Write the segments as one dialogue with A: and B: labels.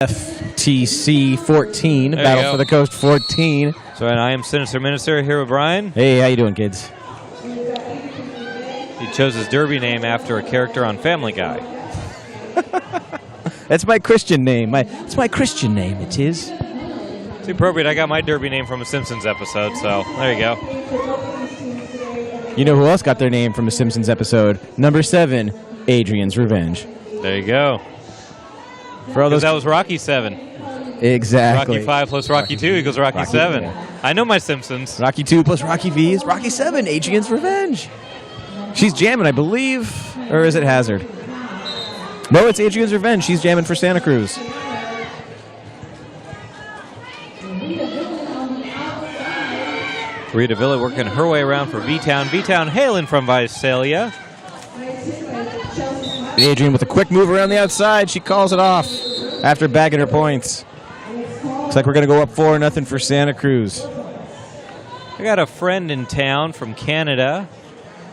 A: BFTC2014, Battle for the Coast 14.
B: So, and I am Sinister Minister here with Brian.
A: Hey, how you doing, kids?
B: He chose his derby name after a character on Family Guy.
A: That's my Christian name. It's my Christian name, it is.
B: It's appropriate. I got my derby name from a Simpsons episode, so there you go.
A: You know who else got their name from a Simpsons episode? Number 7, Adrian's Revenge.
B: There you go.
A: For all those,
B: that was Rocky 7.
A: Exactly.
B: Rocky 5 plus Rocky 2 equals Rocky 7.
A: Yeah.
B: I know my Simpsons.
A: Rocky 2 plus Rocky V is Rocky 7, Adrian's Revenge. She's jamming, I believe. Or is it Hazard? No, it's Adrian's Revenge. She's jamming for Santa Cruz.
B: Rita Villa working her way around for V-Town. V-Town hailing from Visalia.
A: Adrian with a quick move around the outside. She calls it off after bagging her points. Looks like we're going to go up 4-0 for Santa Cruz.
B: I got a friend in town from Canada.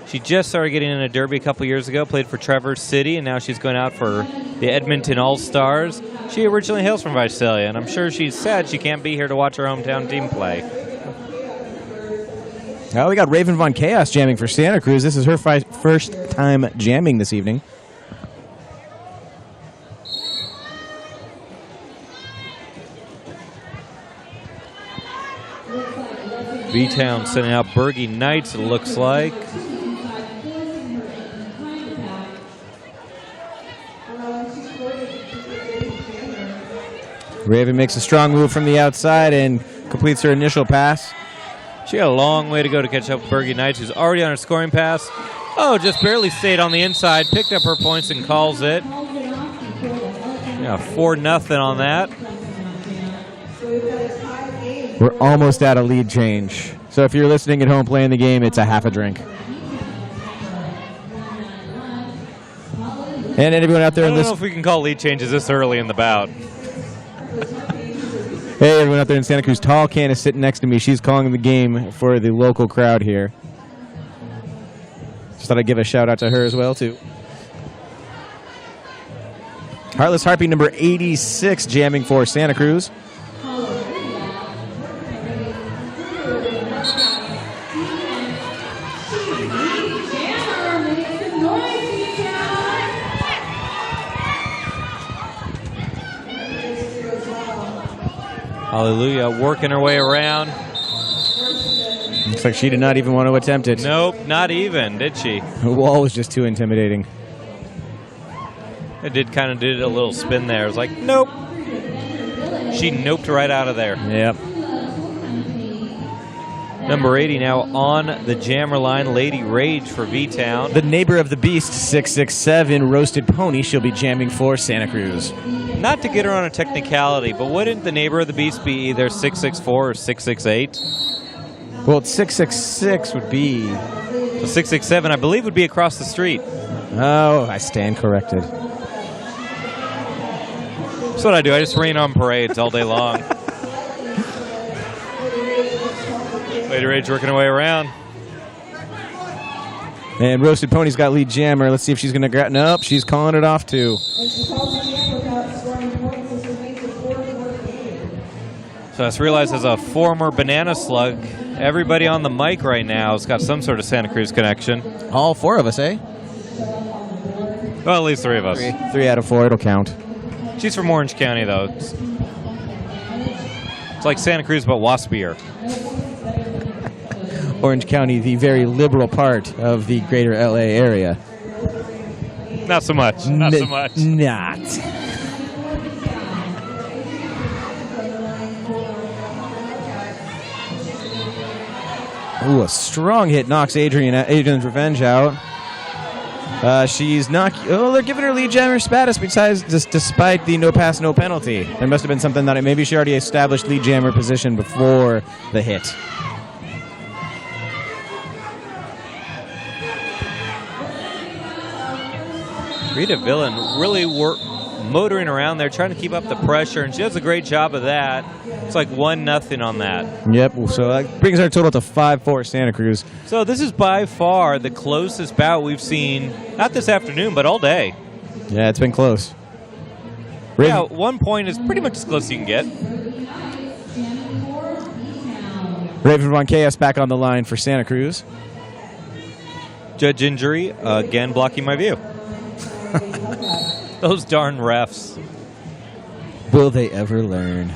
B: She just started getting in a derby a couple years ago, played for Traverse City, and now she's going out for the Edmonton All-Stars. She originally hails from Visalia, and I'm sure she's sad she can't be here to watch her hometown team play.
A: Well, we got Raven Von Chaos jamming for Santa Cruz. This is her first time jamming this evening.
B: V-Town sending out Bergie Knights, it looks like.
A: Raven makes a strong move from the outside and completes her initial pass.
B: She got a long way to go to catch up with Bergie Knights, who's already on her scoring pass. Oh, just barely stayed on the inside, picked up her points and calls it. Yeah, 4-0 on that.
A: We're almost at a lead change. So if you're listening at home playing the game, it's a half a drink. And anyone out there
B: I don't know if we can call lead changes this early in the bout.
A: Hey, everyone out there in Santa Cruz. Tall Can is sitting next to me. She's calling the game for the local crowd here. Just thought I'd give a shout out to her as well, too. Heartless Harpy number 86 jamming for Santa Cruz.
B: Hallelujah, working her way around.
A: Looks like she did not even want to attempt it.
B: Nope, not even, did she?
A: The wall was just too intimidating.
B: It did a little spin there. It was like, nope. She noped right out of there.
A: Yep.
B: Number 80 now on the jammer line, Lady Rage for V-Town.
A: The neighbor of the beast, 667, Roasted Pony. She'll be jamming for Santa Cruz.
B: Not to get her on a technicality, but wouldn't the neighbor of the beast be either 664 or 668?
A: Well, 666 would be...
B: So 667, I believe, would be across the street.
A: Oh, I stand corrected.
B: That's what I do. I just rain on parades all day long. Lady Rage working her way around.
A: And Roasted Pony's got lead jammer. Let's see if she's going to grab... Nope, she's calling it off, too.
B: So I just realized as a former Banana Slug, everybody on the mic right now has got some sort of Santa Cruz connection.
A: All 4 of us, eh?
B: Well, at least 3 of us.
A: 3 out of 4, it'll count.
B: She's from Orange County, though. It's like Santa Cruz, but waspier.
A: Orange County, the very liberal part of the greater LA area.
B: Not so much. Not so much.
A: Not. Ooh, a strong hit knocks Adrian's Revenge out. She's not... Oh, they're giving her lead jammer status despite the no pass, no penalty. There must have been something that... Maybe she already established lead jammer position before the hit.
B: Rita Villain really motoring around there, trying to keep up the pressure, and she does a great job of that. It's like 1-0 on that.
A: Yep, so that brings our total to 5-4 Santa Cruz.
B: So this is by far the closest bout we've seen, not this afternoon, but all day.
A: Yeah, it's been close.
B: Yeah, 1 point is pretty much as close as you can get.
A: Raven Von Chaos back on the line for Santa Cruz.
B: Judge injury, again blocking my view. Those darn refs.
A: Will they ever learn?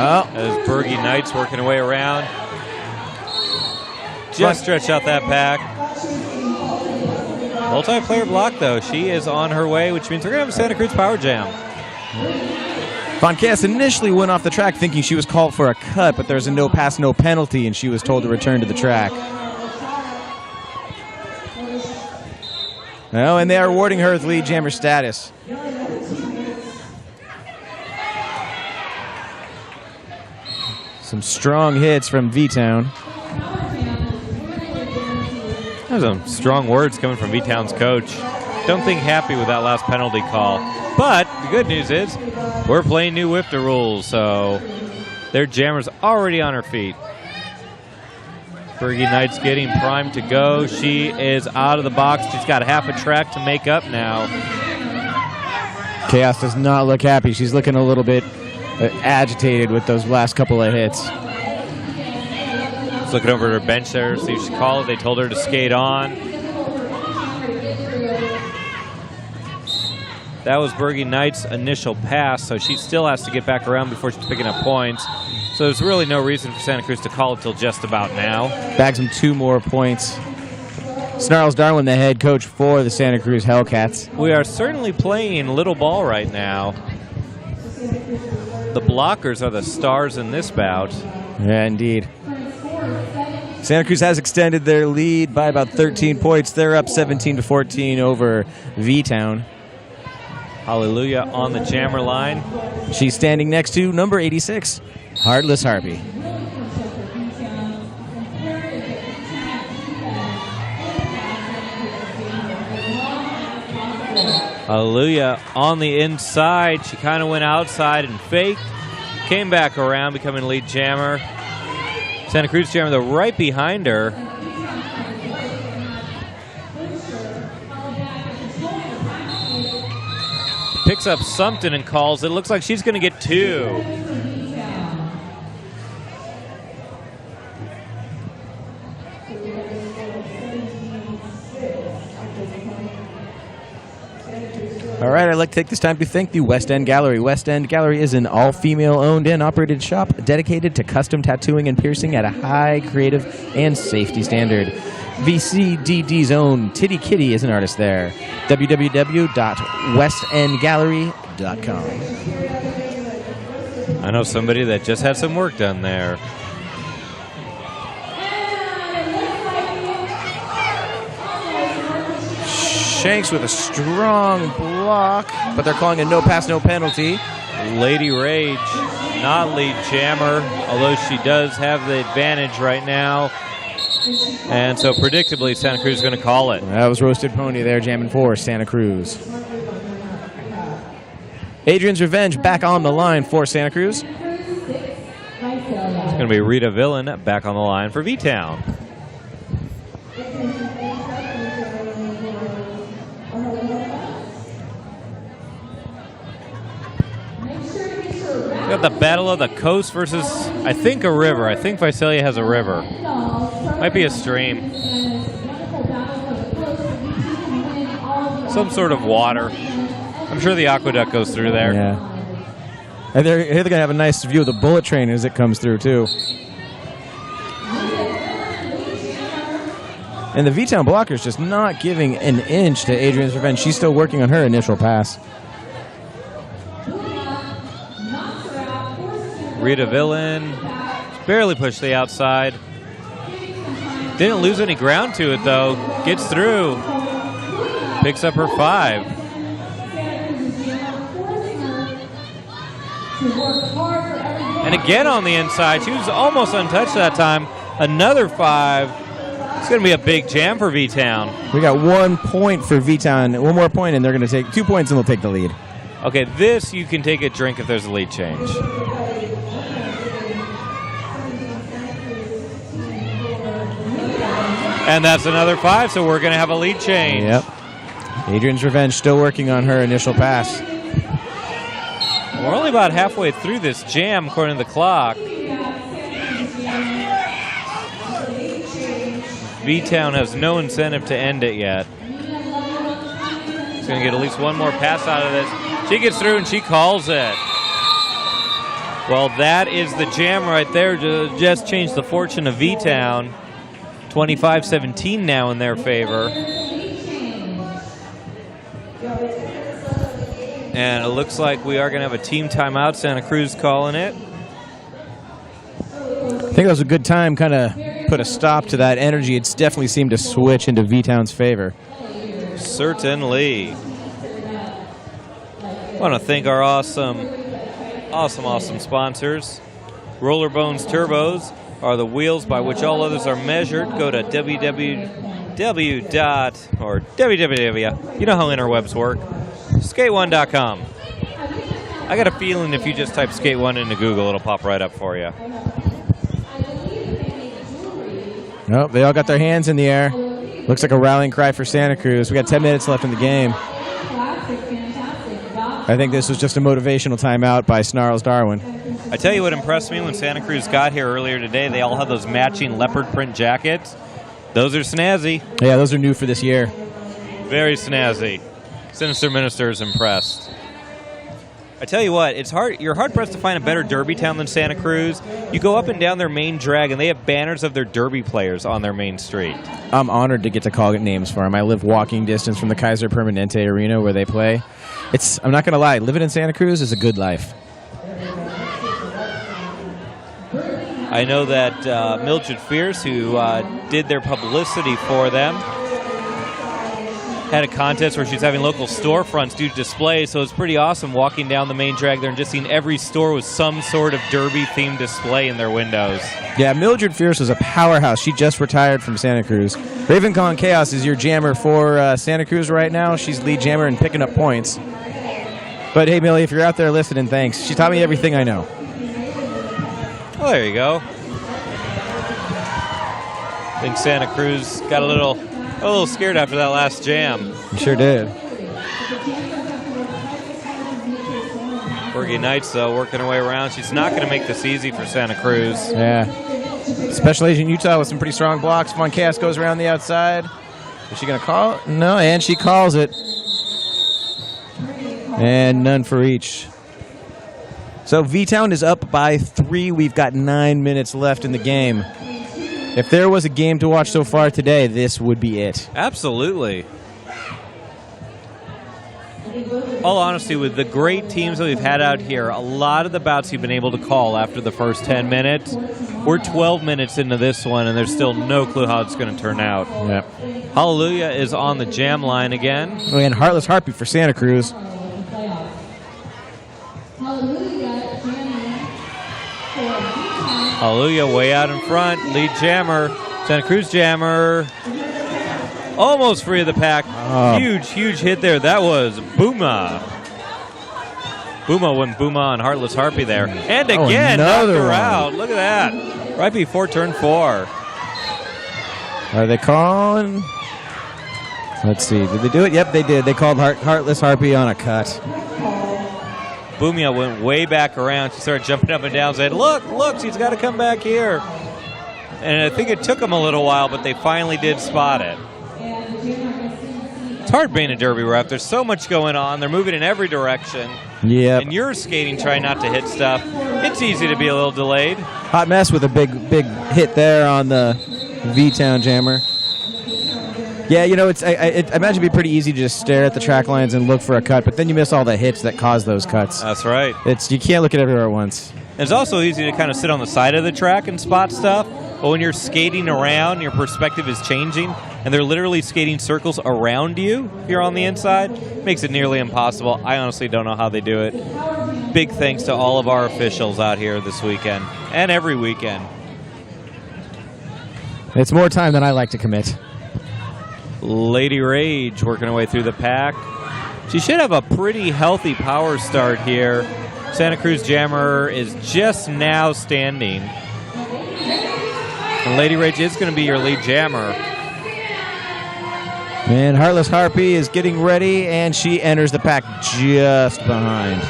A: Oh.
B: As Bergie Knight's working her way around. Just stretch out that pack. Multiplayer block, though. She is on her way, which means we're going to have a Santa Cruz Power Jam.
A: Von Chaos initially went off the track thinking she was called for a cut, but there's a no pass, no penalty, and she was told to return to the track. Oh, and they are awarding her with lead jammer status. Some strong hits from V-Town.
B: Those are some strong words coming from V-Town's coach. Don't think happy with that last penalty call. But the good news is we're playing new WFTD rules, so their jammer's already on her feet. Bergie Knight's getting primed to go. She is out of the box. She's got half a track to make up now.
A: Chaos does not look happy. She's looking a little bit agitated with those last couple of hits.
B: She's looking over at her bench there to see if she called it. They told her to skate on. That was Bergie Knight's initial pass, so she still has to get back around before she's picking up points. So there's really no reason for Santa Cruz to call it till just about now.
A: Bags him 2 more points. Snarls Darwin, the head coach for the Santa Cruz Hellcats.
B: We are certainly playing little ball right now. The blockers are the stars in this bout.
A: Yeah, indeed. Santa Cruz has extended their lead by about 13 points. They're up 17-14 over V-Town.
B: Hallelujah on the jammer line.
A: She's standing next to number 86, Heartless Harpy.
B: Hallelujah on the inside. She kind of went outside and faked. Came back around, becoming lead jammer. Santa Cruz jammer, though, right behind her. Picks up something and calls it. Looks like she's going to get 2.
A: All right, I'd like to take this time to thank the West End Gallery. West End Gallery is an all-female owned and operated shop dedicated to custom tattooing and piercing at a high creative and safety standard. Vcdd's own Titty Kitty is an artist there. www.westendgallery.com.
B: I know somebody that just had some work done there.
A: Shanks with a strong block, but they're calling a no pass, no penalty.
B: Lady Rage, not lead jammer, although she does have the advantage right now. And so predictably, Santa Cruz is going to call it.
A: That was Roasted Pony there, jamming for Santa Cruz. Adrian's Revenge back on the line for Santa Cruz.
B: It's going to be Rita Villain back on the line for V-Town. Got the Battle of the Coast versus, I think, a river. I think Visalia has a river. Might be a stream. Some sort of water. I'm sure the aqueduct goes through there.
A: Yeah. And they're going to have a nice view of the bullet train as it comes through, too. And the V-Town blocker is just not giving an inch to Adrian's Revenge. She's still working on her initial pass.
B: Rita Villain barely pushed the outside. Didn't lose any ground to it, though. Gets through. Picks up her 5. And again on the inside. She was almost untouched that time. Another 5. It's going to be a big jam for V-Town.
A: We got 1 point for V-Town. 1 more point, and they're going to take 2 points, and they'll take the lead.
B: Okay, this you can take a drink if there's a lead change. And that's another 5, so we're going to have a lead change.
A: Yep. Adrian's Revenge still working on her initial pass.
B: We're only about halfway through this jam, according to the clock. V-Town has no incentive to end it yet. She's going to get at least one more pass out of this. She gets through and she calls it. Well, that is the jam right there. Just changed the fortune of V-Town. 25-17 now in their favor. And it looks like we are going to have a team timeout. Santa Cruz calling it.
A: I think that was a good time, kind of put a stop to that energy. It's definitely seemed to switch into V-Town's favor.
B: Certainly. I want to thank our awesome sponsors. Roller Bones Turbos are the wheels by which all others are measured. Go to www. You know how interwebs work. Skate1.com. I got a feeling if you just type Skate1 into Google, it'll pop right up for you.
A: Nope, they all got their hands in the air. Looks like a rallying cry for Santa Cruz. We got 10 minutes left in the game. I think this was just a motivational timeout by Snarls Darwin.
B: I tell you what impressed me when Santa Cruz got here earlier today, they all had those matching leopard print jackets. Those are snazzy.
A: Yeah, those are new for this year.
B: Very snazzy. Sinister Minister is impressed. I tell you what, it's hard. You're hard-pressed to find a better derby town than Santa Cruz. You go up and down their main drag, and they have banners of their derby players on their main street.
A: I'm honored to get to call names for them. I live walking distance from the Kaiser Permanente Arena where they play. I'm not going to lie, living in Santa Cruz is a good life.
B: I know that Mildred Fierce, who did their publicity for them, had a contest where she's having local storefronts do displays, so it's pretty awesome walking down the main drag there and just seeing every store with some sort of derby-themed display in their windows. Yeah,
A: Mildred Fierce is a powerhouse. She just retired from Santa Cruz. Ravencon Chaos is your jammer for Santa Cruz right now. She's lead jammer and picking up points. But hey, Millie, if you're out there listening, thanks. She taught me everything I know.
B: Well, there you go. I think Santa Cruz got a little scared after that last jam.
A: You sure did.
B: Fergie Knights, though, working her way around. She's not going to make this easy for Santa Cruz.
A: Yeah. Special Agent Utah with some pretty strong blocks. Von Chaos goes around the outside. Is she going to call it? No, and she calls it. And none for each. So V-Town is up by 3. We've got 9 minutes left in the game. If there was a game to watch so far today, this would be it.
B: Absolutely. All honesty, with the great teams that we've had out here, a lot of the bouts you've been able to call after the first 10 minutes. We're 12 minutes into this one, and there's still no clue how it's going to turn out.
A: Yep.
B: Hallelujah is on the jam line again.
A: And Heartless Harpy for Santa Cruz.
B: Hallelujah way out in front. Lead jammer. Santa Cruz jammer. Almost free of the pack. Huge hit there. That was Booma. Booma went Booma on Heartless Harpy there. And again, knocked her out. Look at that. Right before turn 4.
A: Are they calling? Let's see. Did they do it? Yep, they did. They called Heartless Harpy on a cut.
B: Boomia went way back around. She started jumping up and down, saying, look, she's got to come back here. And I think it took them a little while, but they finally did spot it. It's hard being a derby ref. There's so much going on. They're moving in every direction.
A: Yeah.
B: And you're skating, trying not to hit stuff. It's easy to be a little delayed.
A: Hot Mess with a big hit there on the V-Town jammer. Yeah, you know, I imagine it'd be pretty easy to just stare at the track lines and look for a cut, but then you miss all the hits that cause those cuts.
B: That's right.
A: You can't look at everywhere at once.
B: It's also easy to kind of sit on the side of the track and spot stuff, but when you're skating around, your perspective is changing, and they're literally skating circles around you if you're on the inside. It makes it nearly impossible. I honestly don't know how they do it. Big thanks to all of our officials out here this weekend, and every weekend.
A: It's more time than I like to commit.
B: Lady Rage working her way through the pack. She should have a pretty healthy power start here. Santa Cruz Jammer is just now standing. And Lady Rage is going to be your lead jammer.
A: And Heartless Harpy is getting ready, and she enters the pack just behind.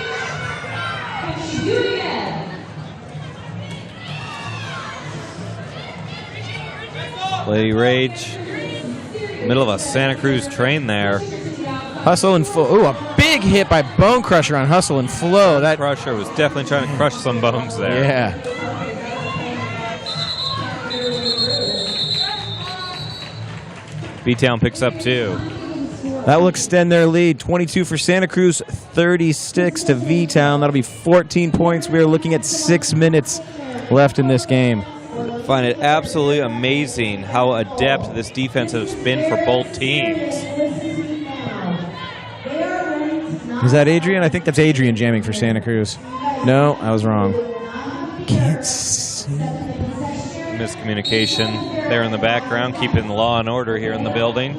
B: Lady Rage, middle of a Santa Cruz train there.
A: Hustle and Flow. Ooh, a big hit by Bone Crusher on Hustle and Flow. That
B: Crusher was definitely trying to crush some bones there.
A: Yeah.
B: B-Town picks up 2.
A: That will extend their lead. 22 for Santa Cruz, 36 to V-Town. That'll be 14 points. We are looking at 6 minutes left in this game.
B: I find it absolutely amazing how adept this defense has been for both teams.
A: Is that Adrian? I think that's Adrian jamming for Santa Cruz. No, I was wrong. Can't see.
B: Miscommunication there in the background, keeping the law and order here in the building.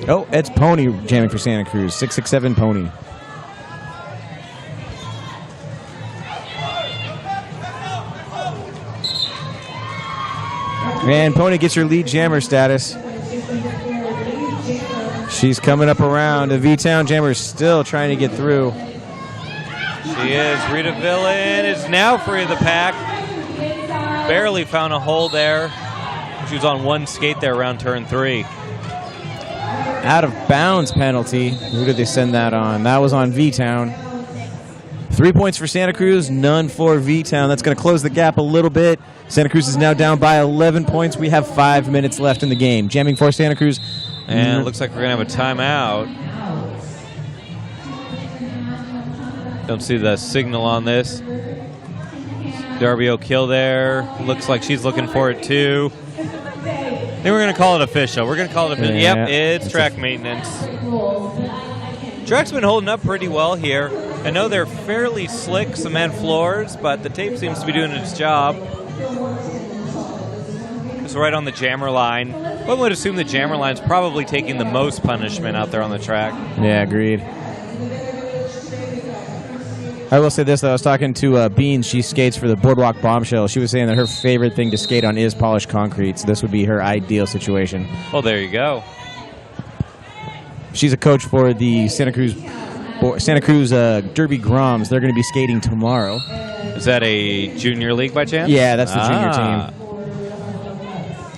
A: Oh, it's Pony jamming for Santa Cruz. 667 Pony. And Pony gets your lead jammer status. She's coming up around. The V-Town jammer is still trying to get through.
B: She is. Rita Villain is now free of the pack. Barely found a hole there. She was on one skate there around turn 3.
A: Out of bounds penalty. Who did they send that on? That was on V-Town. 3 points for Santa Cruz, none for V-Town. That's going to close the gap a little bit. Santa Cruz is now down by 11 points. We have 5 minutes left in the game. Jamming for Santa Cruz.
B: And it looks like we're going to have a timeout. Don't see the signal on this. Darby O'Kill there. Looks like she's looking for it too. I think we're going to call it official. We're going to call it official.
A: Yeah,
B: yep, it's track maintenance. Track's been holding up pretty well here. I know they're fairly slick cement floors, but the tape seems to be doing its job. It's right on the jammer line. One would assume the jammer line's probably taking the most punishment out there on the track.
A: Yeah, agreed. I will say this, though. I was talking to Beans. She skates for the Boardwalk Bombshell. She was saying that her favorite thing to skate on is polished concrete, so this would be her ideal situation.
B: Well, there you go.
A: She's a coach for the Santa Cruz Derby Groms. They're going to be skating tomorrow.
B: Is that a junior league by chance?
A: Yeah, that's the junior team.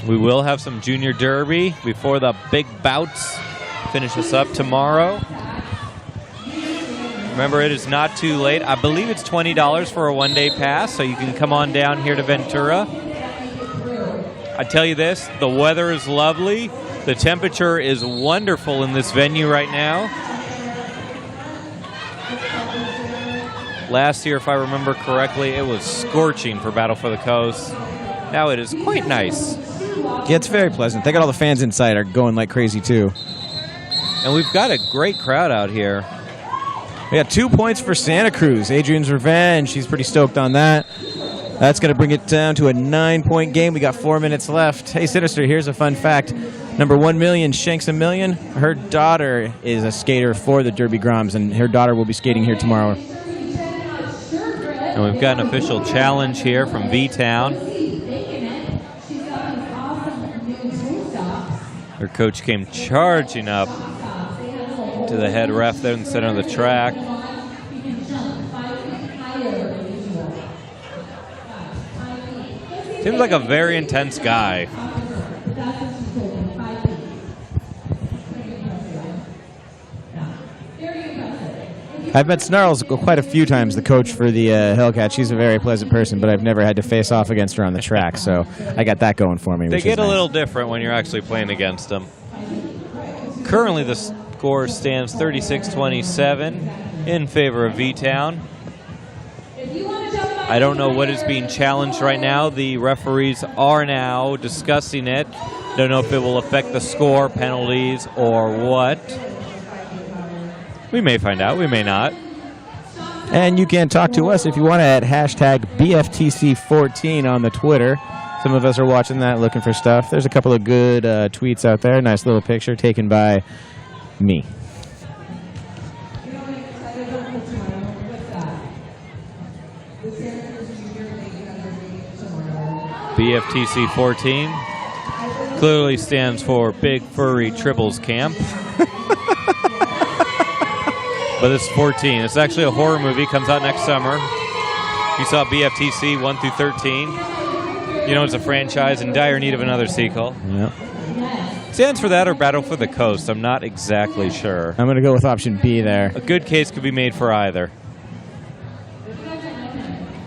B: We will have some junior derby before the big bouts finish us up tomorrow. Remember, it is not too late. I believe it's $20 for a one-day pass, so you can come on down here to Ventura. I tell you this, the weather is lovely. The temperature is wonderful in this venue right now. Last year, if I remember correctly, it was scorching for Battle for the Coast. Now it is quite nice.
A: Yeah, it's very pleasant. They got all the fans inside are going like crazy, too.
B: And we've got a great crowd out here.
A: We got 2 points for Santa Cruz. Adrian's Revenge. She's pretty stoked on that. That's going to bring it down to a 9-point game. We got 4 minutes left. Hey, Sinister, here's a fun fact. Number 1 million, Shanks a Million. Her daughter is a skater for the Derby Groms, and her daughter will be skating here tomorrow.
B: And we've got an official challenge here from V-Town. Their coach came charging up to the head ref there in the center of the track. Seems like a very intense guy.
A: I've met Snarls quite a few times, the coach for the Hellcat. She's a very pleasant person, but I've never had to face off against her on the track, so I got that going for me.
B: They get a little different when you're actually playing against them. Currently, the score stands 36-27 in favor of V-Town. I don't know what is being challenged right now. The referees are now discussing it. Don't know if it will affect the score, penalties, or what. We may find out. We may not.
A: And you can talk to us if you want to at hashtag BFTC14 on the Twitter. Some of us are watching that, looking for stuff. There's a couple of good tweets out there. Nice little picture taken by me.
B: BFTC14 clearly stands for Big Furry Tribbles Camp. But this is 14. It's actually a horror movie. Comes out next summer. You saw BFTC 1 through 13. You know it's a franchise in dire need of another sequel.
A: Yep.
B: Stands for that or Battle for the Coast. I'm not exactly sure.
A: I'm going to go with option B there.
B: A good case could be made for either.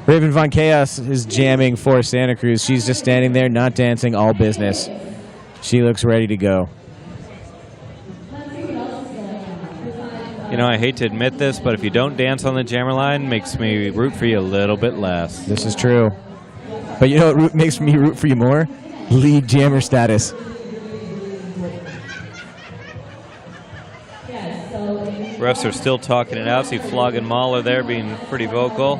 A: Raven Von Chaos is jamming for Santa Cruz. She's just standing there, not dancing, all business. She looks ready to go.
B: You know, I hate to admit this, but if you don't dance on the jammer line, makes me root for you a little bit less.
A: This is true. But you know what makes me root for you more? Lead jammer status.
B: Refs are still talking it out. See Flog and Mahler there being pretty vocal.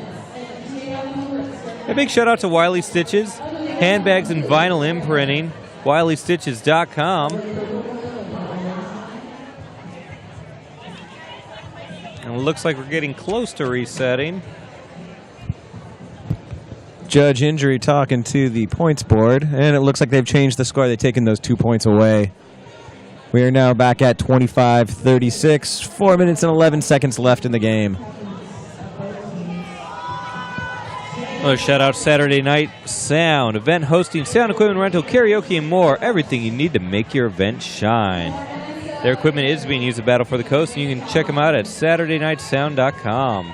B: A big shout out to Wiley Stitches, handbags and vinyl imprinting, WileyStitches.com. And it looks like we're getting close to resetting.
A: Judge Injury talking to the points board, and it looks like they've changed the score. They've taken those 2 points away. We are now back at 25-36, 4 minutes and 11 seconds left in the game.
B: Another shout out Saturday Night Sound, event hosting, sound equipment rental, karaoke, and more. Everything you need to make your event shine. Their equipment is being used at Battle for the Coast, and you can check them out at SaturdayNightSound.com.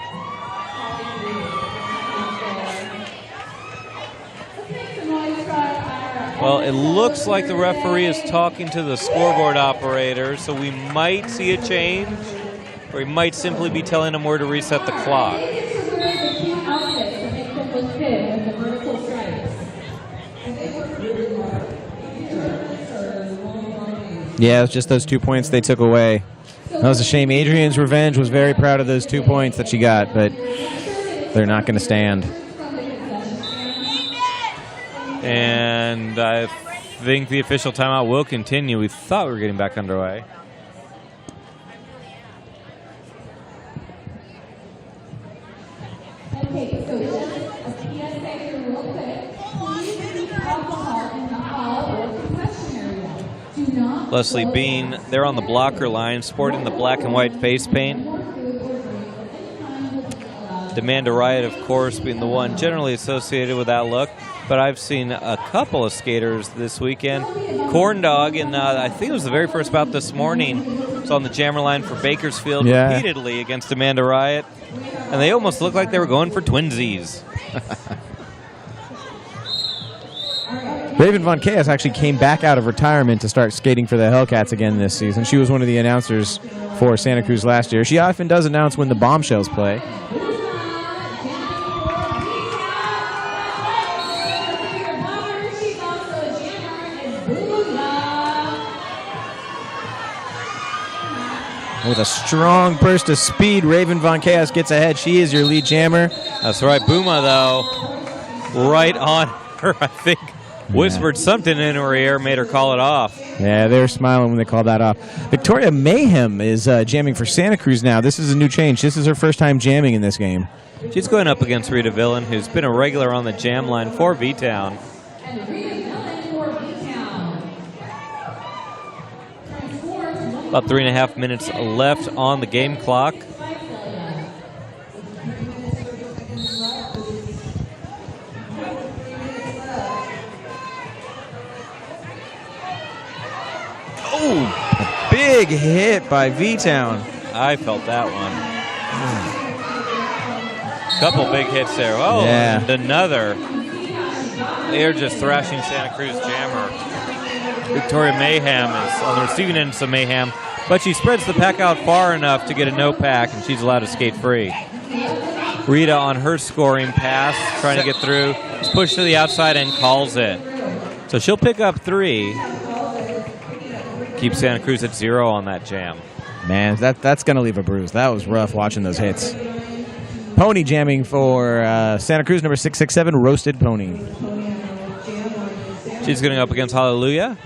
B: Well, it looks like the referee is talking to the scoreboard operator, so we might see a change, or he might simply be telling them where to reset the clock.
A: Yeah, it's just those 2 points they took away. That was a shame. Adrian's Revenge was very proud of those 2 points that she got, but they're not going to stand.
B: And I think the official timeout will continue. We thought we were getting back underway.
C: Okay, so just a PSA here real quick. Please keep alcohol in the hall or concession area. Do not...
B: Leslie Bean, they're on the blocker line, sporting the black and white face paint. Demand a Riot, of course, being the one generally associated with that look. But I've seen a couple of skaters this weekend. Corn Dog, and I think it was the very first bout this morning, was on the jammer line for Bakersfield repeatedly against Amanda Riot. And they almost looked like they were going for twinsies.
A: Raven Von Chaos actually came back out of retirement to start skating for the Hellcats again this season. She was one of the announcers for Santa Cruz last year. She often does announce when the Bombshells play. With a strong burst of speed, Raven Von Chaos gets ahead. She is your lead jammer.
B: That's right. Booma, though, right on her, I think, whispered something in her ear, made her call it off.
A: Yeah, they were smiling when they called that off. Victoria Mayhem is jamming for Santa Cruz now. This is a new change. This is her first time jamming in this game.
B: She's going up against Rita Villain, who's been a regular on the jam line for V-Town. About 3.5 minutes left on the game clock.
A: Oh, a big hit by V-Town.
B: I felt that one. Couple big hits there. Oh,
A: yeah.
B: And another. They're just thrashing Santa Cruz jammer. Victoria Mayhem is on the receiving end of some mayhem, but she spreads the pack out far enough to get a no pack, and she's allowed to skate free. Rita on her scoring pass, trying to get through, is pushed to the outside and calls it. So she'll pick up 3. Keep Santa Cruz at 0 on that jam.
A: Man, that's going to leave a bruise. That was rough watching those hits. Pony jamming for Santa Cruz, number 667, Roasted Pony.
B: She's going up against Hallelujah.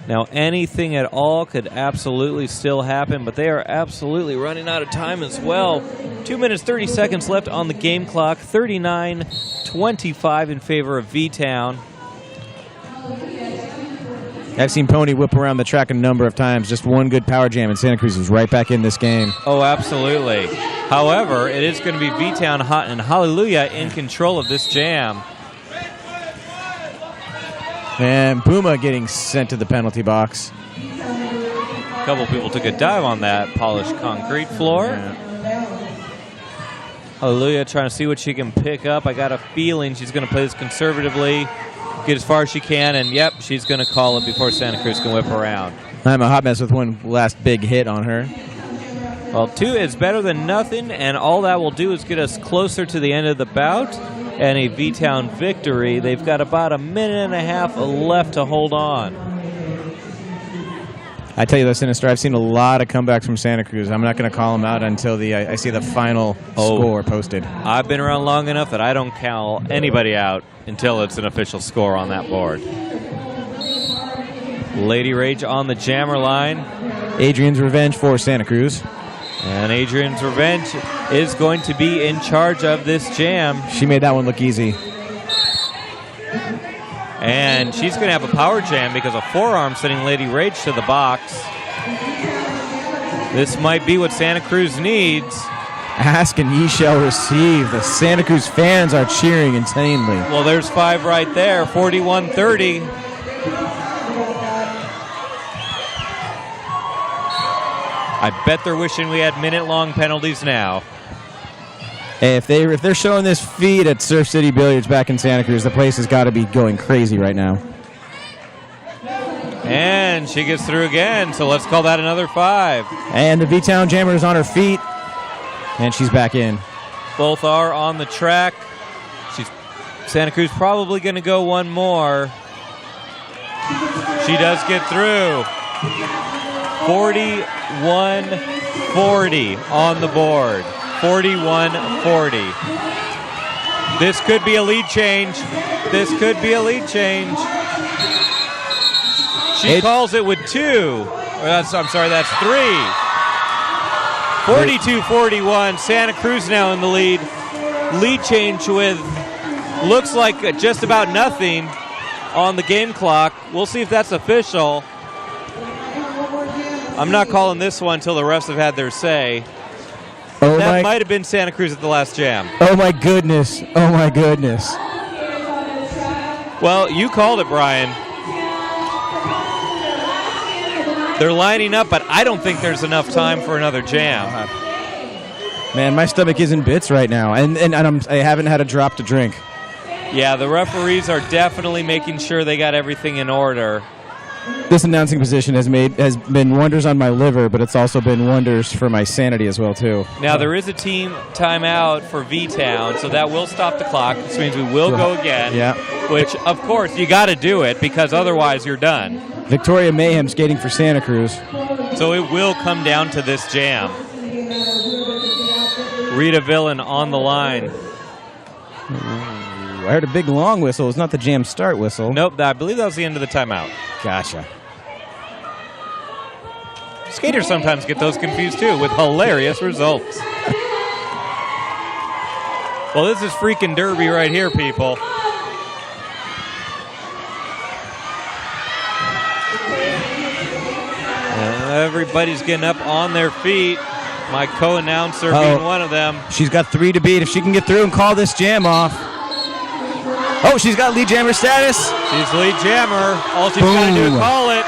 B: Now, anything at all could absolutely still happen, but they are absolutely running out of time as well. 2 minutes, 30 seconds left on the game clock. 39-25 in favor of V-Town.
A: I've seen Pony whip around the track a number of times. Just one good power jam, and Santa Cruz is right back in this game.
B: Oh, absolutely. However, it is going to be V-Town and Hallelujah in control of this jam.
A: And Puma getting sent to the penalty box.
B: A couple people took a dive on that polished concrete floor.
A: Yeah.
B: Hallelujah trying to see what she can pick up. I got a feeling she's going to play this conservatively, get as far as she can, and yep, she's going to call it before Santa Cruz can whip around.
A: I'm a hot mess with one last big hit on her.
B: Well, 2 is better than nothing, and all that will do is get us closer to the end of the bout and a V-Town victory. They've got about a minute and a half left to hold on.
A: I tell you though, Sinister, I've seen a lot of comebacks from Santa Cruz. I'm not going to call them out until I see the final score posted.
B: I've been around long enough that I don't call anybody out until it's an official score on that board. Lady Rage on the jammer line.
A: Adrian's Revenge for Santa Cruz.
B: And Adrian's Revenge is going to be in charge of this jam.
A: She made that one look easy.
B: And she's going to have a power jam because a forearm sending Lady Rage to the box. This might be what Santa Cruz needs.
A: Ask and ye shall receive. The Santa Cruz fans are cheering insanely.
B: Well, there's 5 right there, 41-30. I bet they're wishing we had minute-long penalties now.
A: Hey, if they're showing this feed at Surf City Billiards back in Santa Cruz, the place has got to be going crazy right now.
B: And she gets through again, so let's call that another 5.
A: And the V-Town Jammer is on her feet, and she's back in.
B: Both are on the track. Santa Cruz probably going to go one more. She does get through. 41-40 on the board. 41-40. This could be a lead change. This could be a lead change. She calls it with 2. That's 3. 42-41. Santa Cruz now in the lead. Lead change with looks like just about nothing on the game clock. We'll see if that's official. I'm not calling this one until the refs have had their say. That might have been Santa Cruz at the last jam.
A: Oh, my goodness. Oh, my goodness.
B: Well, you called it, Brian. They're lining up, but I don't think there's enough time for another jam.
A: Man, my stomach is in bits right now, and I haven't had a drop to drink.
B: Yeah, the referees are definitely making sure they got everything in order.
A: This announcing position has been wonders on my liver, but it's also been wonders for my sanity as well, too.
B: Now, there is a team timeout for V-Town, so that will stop the clock. This means we will go again, which, of course, you got to do it because otherwise you're done.
A: Victoria Mayhem skating for Santa Cruz.
B: So it will come down to this jam. Rita Villain on the line.
A: I heard a big long whistle. It's not the jam start whistle.
B: Nope, I believe that was the end of the timeout.
A: Gotcha.
B: Skaters sometimes get those confused too, with hilarious results. Well, this is freaking derby right here, people. Everybody's getting up on their feet. My co-announcer being one of them.
A: She's got 3 to beat. If she can get through and call this jam off. Oh, she's got lead jammer status.
B: She's lead jammer. All she's got to do is call it.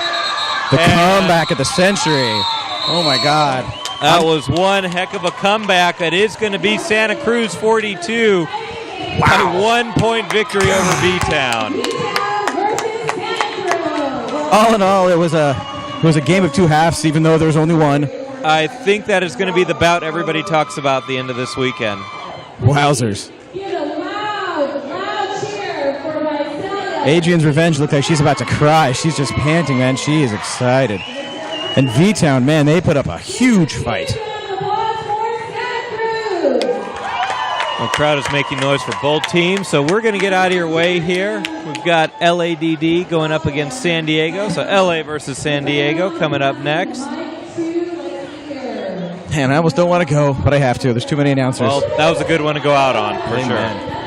A: The comeback of the century. Oh, my God.
B: That was one heck of a comeback. That is going to be Santa Cruz 42. Wow. A 1-point victory over V-Town.
A: All in all, it was a game of 2 halves, even though there was only one.
B: I think that is going to be the bout everybody talks about at the end of this weekend.
A: Wowzers. Adrian's Revenge looked like she's about to cry. She's just panting, man. She is excited. And V-Town, man, they put up a huge fight.
B: The crowd is making noise for both teams, so we're going to get out of your way here. We've got LADD going up against San Diego, so LA versus San Diego coming up next.
A: Man, I almost don't want to go, but I have to. There's too many announcers.
B: Well, that was a good one to go out on, for sure.